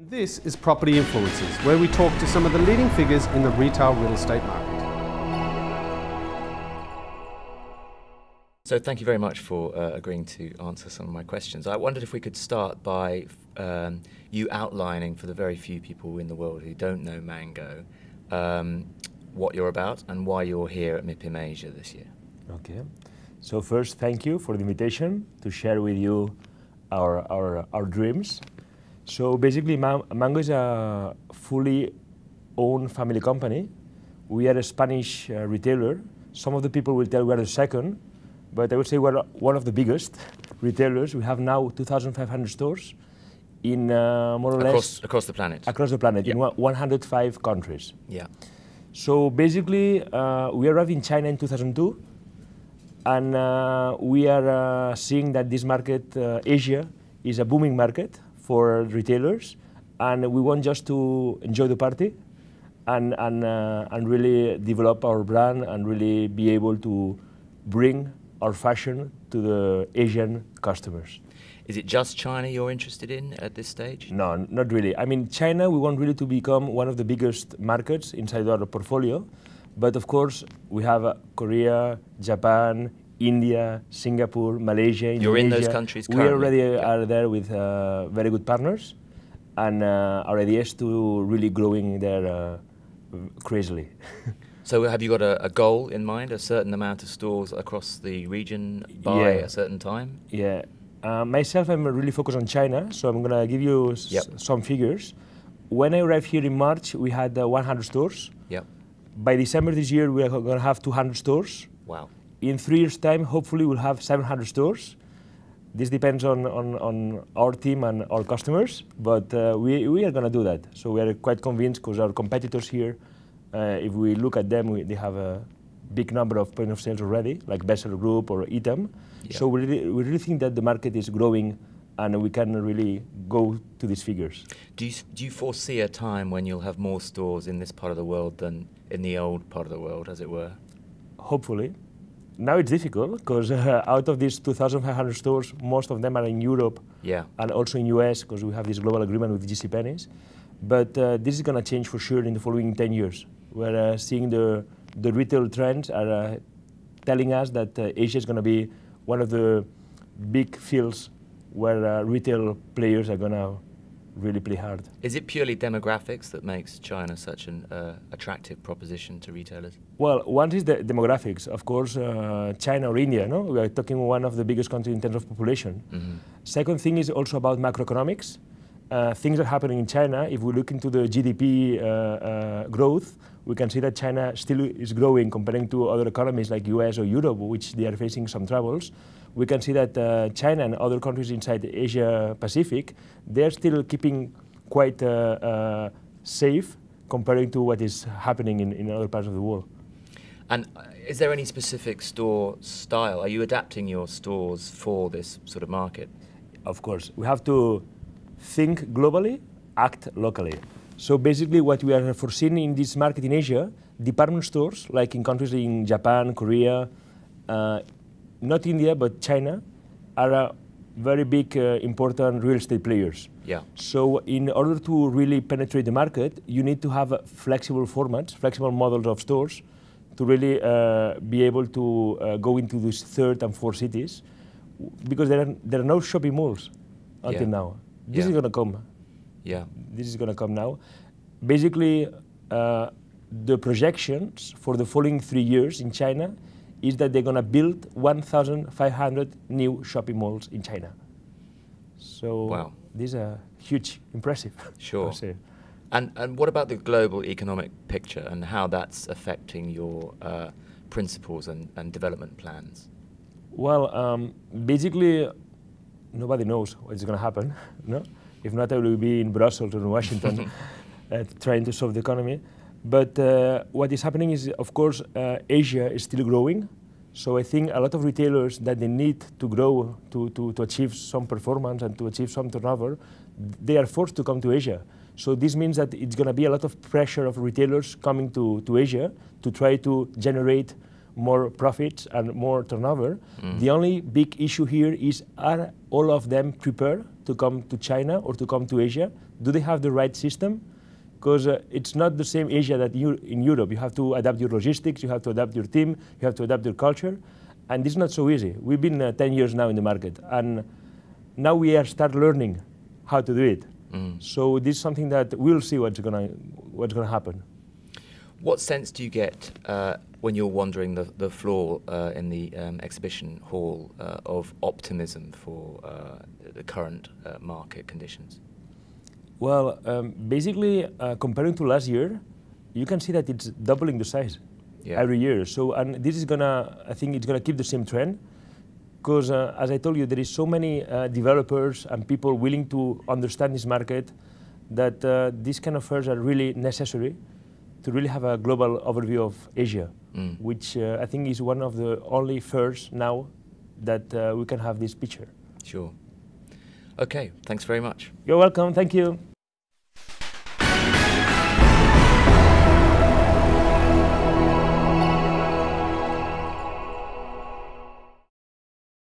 This is Property Influencers, where we talk to some of the leading figures in the retail real estate market. So thank you very much for agreeing to answer some of my questions. I wondered if we could start by you outlining for the very few people in the world who don't know Mango what you're about and why you're here at MIPIM Asia this year. Okay. So first, thank you for the invitation to share with you our dreams. So basically, Mango is a fully owned family company. We are a Spanish retailer. Some of the people will tell we are the second, but I would say we're one of the biggest retailers. We have now 2,500 stores in more or less... Across the planet? Across the planet, yep. In 105 countries. Yeah. So basically, we arrived in China in 2002, and we are seeing that this market, Asia, is a booming market for retailers, and we want just to enjoy the party and really develop our brand and really be able to bring our fashion to the Asian customers. Is it just China you're interested in at this stage? No, not really. I mean, China, we want really to become one of the biggest markets inside our portfolio, but of course, we have Korea, Japan, India, Singapore, Malaysia, Indonesia. You're in those countries currently? We already are there with very good partners, and our idea is to really growing there crazily. So have you got a goal in mind, a certain amount of stores across the region by a certain time? Yeah. Myself, I'm really focused on China, so I'm going to give you some figures. When I arrived here in March, we had 100 stores. Yep. By December this year, we are going to have 200 stores. Wow. In 3 years' time, hopefully, we'll have 700 stores. This depends on our team and our customers, but we are going to do that. So we are quite convinced because our competitors here, if we look at them, they have a big number of point of sales already, like Bessel Group or ETAM. Yeah. So we really think that the market is growing and we can really go to these figures. Do you foresee a time when you'll have more stores in this part of the world than in the old part of the world, as it were? Hopefully. Now it's difficult because out of these 2,500 stores, most of them are in Europe and also in US because we have this global agreement with JCPenney. But this is going to change for sure in the following 10 years. We're seeing the retail trends are telling us that Asia is going to be one of the big fields where retail players are going to really play hard. Is it purely demographics that makes China such an attractive proposition to retailers? Well, one is the demographics. Of course, China or India, no? We are talking one of the biggest countries in terms of population. Mm-hmm. Second thing is also about macroeconomics. Things are happening in China. If we look into the GDP growth, we can see that China still is growing comparing to other economies like US or Europe, which they are facing some troubles. We can see that China and other countries inside Asia Pacific, they're still keeping quite safe comparing to what is happening in other parts of the world. And is there any specific store style? Are you adapting your stores for this sort of market? Of course. We have to think globally, act locally. So basically what we are foreseeing in this market in Asia, department stores, like in countries in Japan, Korea, not India, but China, are very big, important real estate players. Yeah. So in order to really penetrate the market, you need to have flexible formats, flexible models of stores to really be able to go into these 3rd and 4th cities, because there are no shopping malls until now. This is going to come. Yeah. This is going to come now. Basically, the projections for the following 3 years in China is that they're going to build 1,500 new shopping malls in China. So these are huge, impressive. Sure. And what about the global economic picture and how that's affecting your principles and development plans? Well, basically, nobody knows what's going to happen. No? If not, I will be in Brussels or in Washington trying to solve the economy. But what is happening is, of course, Asia is still growing. So I think a lot of retailers that they need to grow to achieve some performance and to achieve some turnover, they are forced to come to Asia. So this means that it's going to be a lot of pressure of retailers coming to Asia to try to generate more profits and more turnover. The only big issue here is, are all of them prepared to come to China or to come to Asia? Do they have the right system? Because it's not the same Asia that in Europe. You have to adapt your logistics, you have to adapt your team, you have to adapt your culture, and this is not so easy. We've been 10 years now in the market, and now we are start learning how to do it. So this is something that we'll see what's gonna happen. What sense do you get when you're wandering the floor in the exhibition hall of optimism for the current market conditions? Well, basically, comparing to last year, you can see that it's doubling the size every year. So, and this is I think it's gonna keep the same trend, because as I told you, there is so many developers and people willing to understand this market that these kind of fairs are really necessary to really have a global overview of Asia, which I think is one of the only fairs now that we can have this picture. Sure. Okay, thanks very much. You're welcome, thank you.